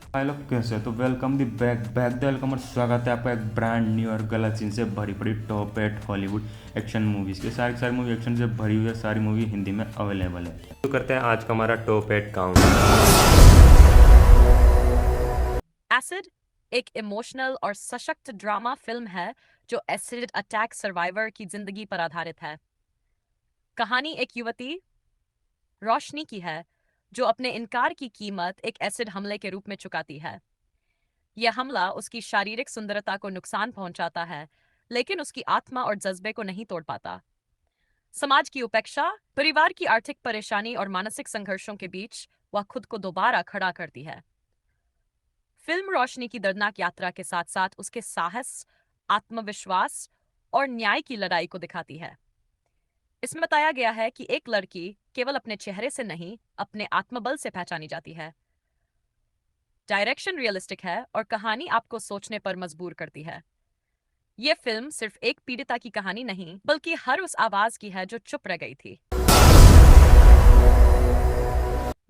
हाय लोग, कैसे हो? तो welcome the back back the welcome और स्वागत है आपका एक ब्रांड न्यू और गलत सीन से भरी पड़ी top eight Hollywood action movies की सारी मूवी एक्शन से भरी हुई है। सारी मूवी हिंदी में अवेलेबल है। तो करते हैं आज का हमारा टॉप एट काउंट। एसिड एक इमोशनल और सशक्त ड्रामा फिल्म है जो एसिड अटैक सर्वाइवर की जिंदगी पर आधारित है। कहानी एक युवती रोशनी की है जो अपने इनकार की कीमत एक एसिड हमले के रूप में चुकाती है। यह हमला उसकी शारीरिक सुंदरता को नुकसान पहुंचाता है, लेकिन उसकी आत्मा और जज्बे को नहीं तोड़ पाता। समाज की उपेक्षा, परिवार की आर्थिक परेशानी और मानसिक संघर्षों के बीच वह खुद को दोबारा खड़ा करती है। फिल्म रोशनी की दर्दनाक यात्रा के साथ साथ उसके साहस, आत्मविश्वास और न्याय की लड़ाई को दिखाती है। इसमें बताया गया है कि एक लड़की केवल अपने चेहरे से नहीं, अपने आत्मबल से पहचानी जाती है। डायरेक्शन रियलिस्टिक है और कहानी आपको सोचने पर मजबूर करती है। यह फिल्म सिर्फ एक पीड़िता की कहानी नहीं, बल्कि हर उस आवाज की है जो चुप रह गई थी।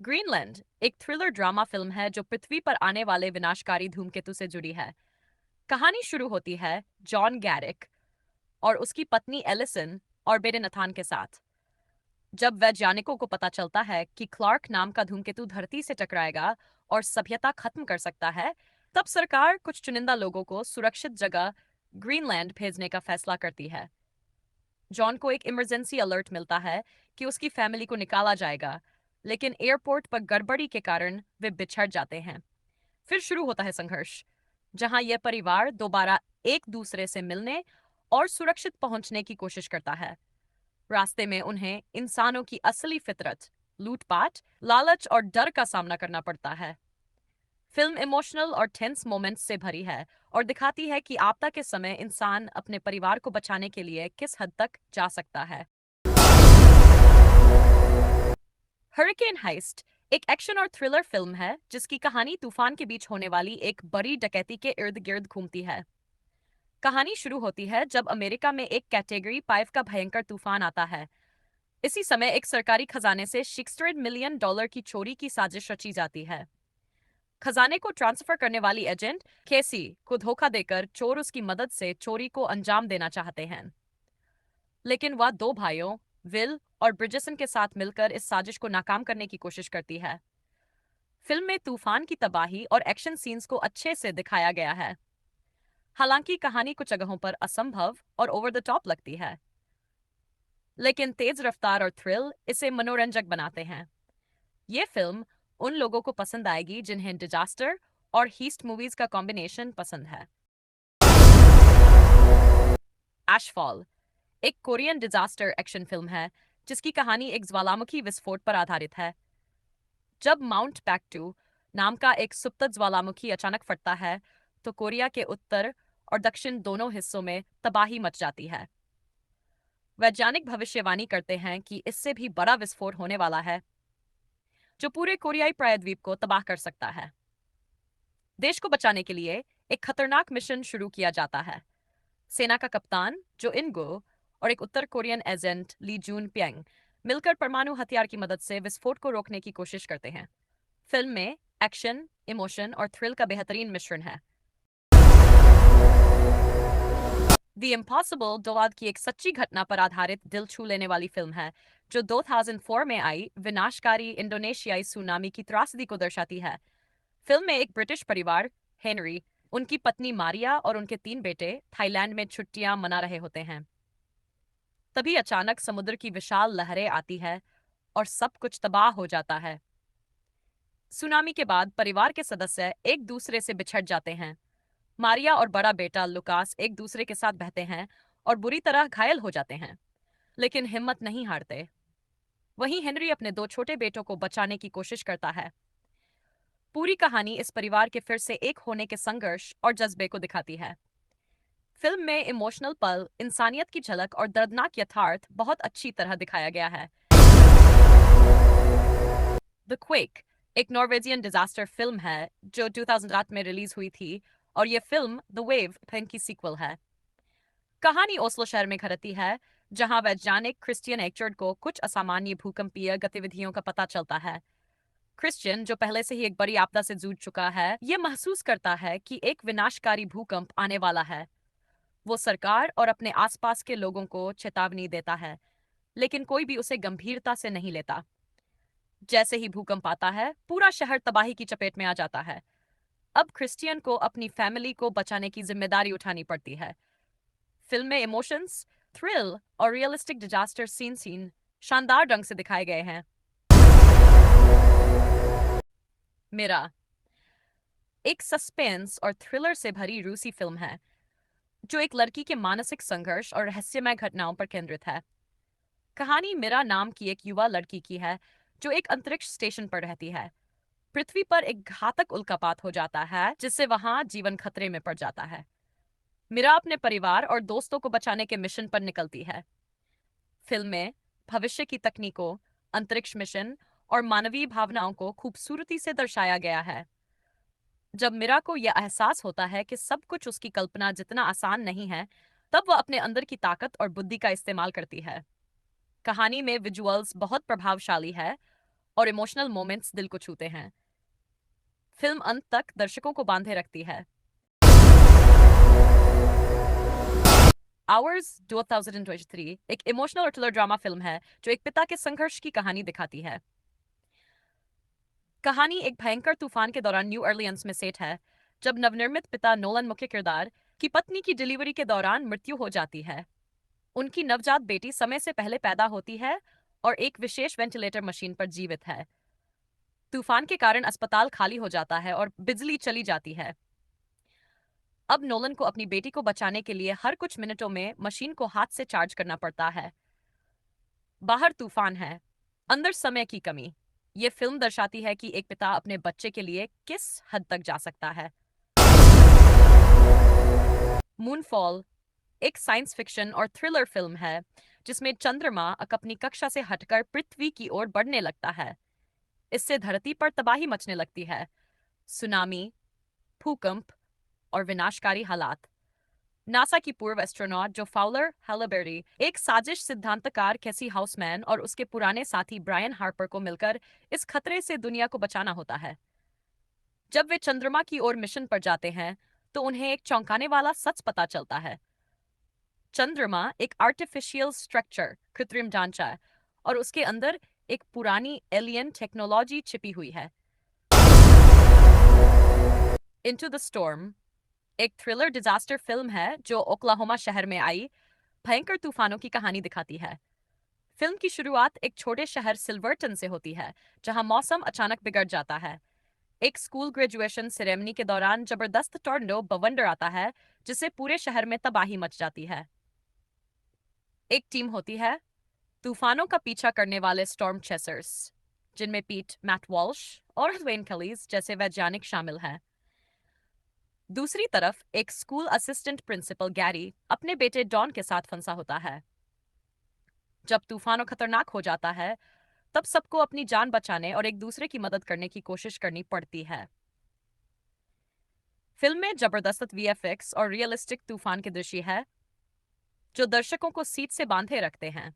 ग्रीनलैंड एक थ्रिलर ड्रामा फिल्म है जो पृथ्वी पर आने वाले विनाशकारी धूमकेतु से जुड़ी है। कहानी शुरू होती है जॉन गैरिक और उसकी पत्नी एलिसन और बेटे नथान के साथ। जब वैज्ञानिकों को पता चलता है कि क्लार्क नाम का धूमकेतु धरती से टकराएगा और सभ्यता खत्म कर सकता है, तब सरकार कुछ चुनिंदा लोगों को सुरक्षित जगह ग्रीनलैंड भेजने का फैसला करती है। जॉन को एक इमरजेंसी अलर्ट मिलता है कि उसकी फैमिली को निकाला जाएगा, लेकिन एयरपोर्ट पर गड़बड़ी के कारण वे बिछड़ जाते हैं। फिर शुरू होता है संघर्ष, जहां यह परिवार दोबारा एक दूसरे से मिलने और सुरक्षित पहुंचने की कोशिश करता है। रास्ते में उन्हें इंसानों की असली फितरत, लूटपाट, लालच और डर का सामना करना पड़ता है। फिल्म इमोशनल और टेंस मोमेंट्स से भरी है और दिखाती है कि आपदा के समय इंसान अपने परिवार को बचाने के लिए किस हद तक जा सकता है। हरिकेन हाइस्ट एक एक्शन और थ्रिलर फिल्म है जिसकी कहानी तूफान के बीच होने वाली एक बड़ी डकैती के इर्द गिर्द घूमती है। कहानी शुरू होती है जब अमेरिका में एक कैटेगरी 5 का भयंकर तूफान आता है। इसी समय एक सरकारी खजाने से $600 मिलियन की चोरी की साजिश रची जाती है। खजाने को ट्रांसफर करने वाली एजेंट केसी को धोखा देकर चोर उसकी मदद से चोरी को अंजाम देना चाहते हैं, लेकिन वह दो भाइयों विल और ब्रिजेसन के साथ मिलकर इस साजिश को नाकाम करने की कोशिश करती है। फिल्म में तूफान की तबाही और एक्शन सीन्स को अच्छे से दिखाया गया है। हालांकि कहानी कुछ जगहों पर असंभव और ओवर द टॉप लगती है, लेकिन तेज रफ्तार और थ्रिल इसे मनोरंजक बनाते हैं। ये फिल्म उन लोगों को पसंद आएगी जिन्हें डिजास्टर और हीस्ट मूवीज का कॉम्बिनेशन पसंद है। एशफॉल एक कोरियन डिजास्टर एक्शन फिल्म है जिसकी कहानी एक ज्वालामुखी विस्फोट पर आधारित है। जब माउंट पैक्टू नाम का एक सुप्त ज्वालामुखी अचानक फटता है, तो कोरिया के उत्तर और दक्षिण दोनों हिस्सों में तबाही मच जाती है। वैज्ञानिक भविष्यवाणी करते हैं कि इससे भी बड़ा विस्फोट होने वाला है जो पूरे कोरियाई प्रायद्वीप को तबाह कर सकता है। देश को बचाने के लिए एक खतरनाक मिशन शुरू किया जाता है। सेना का कप्तान जो इनगो और एक उत्तर कोरियन एजेंट ली जून प्यंग मिलकर परमाणु हथियार की मदद से विस्फोट को रोकने की कोशिश करते हैं। फिल्म में एक्शन, इमोशन और थ्रिल का बेहतरीन मिश्रण है। द इम्पॉसिबल डोवाद की एक सच्ची घटना पर आधारित दिल छू लेने वाली फिल्म है जो 2004 में आई विनाशकारी इंडोनेशियाई सुनामी की त्रासदी को दर्शाती है। फिल्म में एक ब्रिटिश परिवार, हेनरी, उनकी पत्नी मारिया और उनके 3 बेटे थाईलैंड में छुट्टियां मना रहे होते हैं। तभी अचानक समुद्र की विशाल लहरें आती है और सब कुछ तबाह हो जाता है। सुनामी के बाद परिवार के सदस्य एक दूसरे से बिछड़ जाते हैं। मारिया और बड़ा बेटा लुकास एक दूसरे के साथ बहते हैं और बुरी तरह घायल हो जाते हैं, लेकिन हिम्मत नहीं हारते। वहीं हेनरी अपने 2 छोटे बेटों को बचाने की कोशिश करता है। पूरी कहानी इस परिवार के फिर से एक होने के संघर्ष और जज्बे को दिखाती है। फिल्म में इमोशनल पल, इंसानियत की झलक और दर्दनाक यथार्थ बहुत अच्छी तरह दिखाया गया है। द क्वेक एक नॉर्वेजियन डिजास्टर फिल्म है जो 2008 में रिलीज हुई थी और यह फिल्म द वेव फिल्म की सीक्वल है। कहानी ओस्लो शहर में घटती है, जहां वैज्ञानिक क्रिस्टियन एचर्ड को कुछ असामान्य भूकंपीय गतिविधियों का पता चलता है। क्रिश्चियन, जो पहले से ही एक बड़ी आपदा से जूझ चुका है, ये महसूस करता है कि एक विनाशकारी भूकंप आने वाला है। वो सरकार और अपने आसपास के लोगों को चेतावनी देता है, लेकिन कोई भी उसे गंभीरता से नहीं लेता। जैसे ही भूकंप आता है, पूरा शहर तबाही की चपेट में आ जाता है। अब क्रिश्चियन को अपनी फैमिली को बचाने की जिम्मेदारी उठानी पड़ती है। फिल्म में इमोशंस, थ्रिल और रियलिस्टिक डिजास्टर सीन शानदार ढंग से दिखाए गए हैं। मेरा एक सस्पेंस और थ्रिलर से भरी रूसी फिल्म है, जो एक लड़की के मानसिक संघर्ष और रहस्यमय घटनाओं पर केंद्रित है। कहानी मिरा नाम की एक युवा लड़की की है, जो एक अंतरिक्ष स्टेशन पर रहती है। पृथ्वी पर एक घातक उल्कापात हो जाता है, जिससे वहां जीवन खतरे में पड़ जाता है। मीरा अपने परिवार और दोस्तों को बचाने के मिशन पर निकलती है। फिल्म में भविष्य की तकनीकों, अंतरिक्ष मिशन और मानवीय भावनाओं को खूबसूरती से दर्शाया गया है। जब मीरा को यह एहसास होता है कि सब कुछ उसकी कल्पना जितना आसान नहीं है, तब वह अपने अंदर की ताकत और बुद्धि का इस्तेमाल करती है। कहानी में विजुअल्स बहुत प्रभावशाली है और इमोशनल मोमेंट्स दिल को छूते हैं। फिल्म अंत तक दर्शकों को बांधे रखती है। आवर्स 2023 एक इमोशनल और थ्रिलर ड्रामा फिल्म है, जो एक पिता के संघर्ष की कहानी दिखाती है। कहानी एक भयंकर तूफान के दौरान न्यू ऑरलियंस में सेट है, जब नवनिर्मित पिता नोलन मुख्य किरदार की पत्नी की डिलीवरी के दौरान मृत्यु हो जाती है। उनकी नवजात बेटी समय से पहले पैदा होती है और एक विशेष वेंटिलेटर मशीन पर जीवित है। तूफान के कारण अस्पताल खाली हो जाता है और बिजली चली जाती है। अब नोलन को अपनी बेटी को बचाने के लिए हर कुछ मिनटों में मशीन को हाथ से चार्ज करना पड़ता है। बाहर तूफान है, अंदर समय की कमी। ये फिल्म दर्शाती है कि एक पिता अपने बच्चे के लिए किस हद तक जा सकता है। मूनफॉल एक साइंस फिक्शन और थ्रिलर फिल्म है, जिसमें चंद्रमा अपनी कक्षा से हटकर पृथ्वी की ओर बढ़ने लगता है। इससे धरती पर तबाही मचने लगती है। सुनामी, भूकंप और विनाशकारी हालात। नासा की पूर्व एस्ट्रोनॉट जो फाउलर हैलिबर्टी एक साजिश सिद्धांतकार कैसी हाउसमैन और उसके पुराने साथी ब्रायन हार्पर को मिलकर इस खतरे से दुनिया को बचाना होता है। जब वे चंद्रमा की ओर मिशन पर जाते हैं, तो उन्हें एक चौंकाने वाला सच पता चलता है। चंद्रमा एक आर्टिफिशियल स्ट्रक्चर, कृत्रिम ढांचा है, और उसके अंदर एक पुरानी एलियन टेक्नोलॉजी छिपी हुई है। इनटू द स्टॉर्म एक थ्रिलर डिजास्टर फिल्म है, जो ओक्लाहोमा शहर में आई भयंकर तूफानों की कहानी दिखाती है। फिल्म की शुरुआत एक छोटे शहर सिल्वर्टन से होती है, जहां मौसम अचानक बिगड़ जाता है। एक स्कूल ग्रेजुएशन सेरेमनी के दौरान जबरदस्त टॉर्नेडो बवंडर आता है, जिससे पूरे शहर में तबाही मच जाती है। एक टीम होती है, तूफानों का पीछा करने वाले स्टॉर्म चेसर्स, जिनमें पीट मैट वॉल्श और ड्वेन कैलीज जैसे वैज्ञानिक शामिल हैं। दूसरी तरफ एक स्कूल असिस्टेंट प्रिंसिपल गैरी अपने बेटे डॉन के साथ फंसा होता है। जब तूफानों खतरनाक हो जाता है, तब सबको अपनी जान बचाने और एक दूसरे की मदद करने की कोशिश करनी पड़ती है। फिल्म में जबरदस्त वीएफएक्स और रियलिस्टिक तूफान के दृश्य है, जो दर्शकों को सीट से बांधे रखते हैं।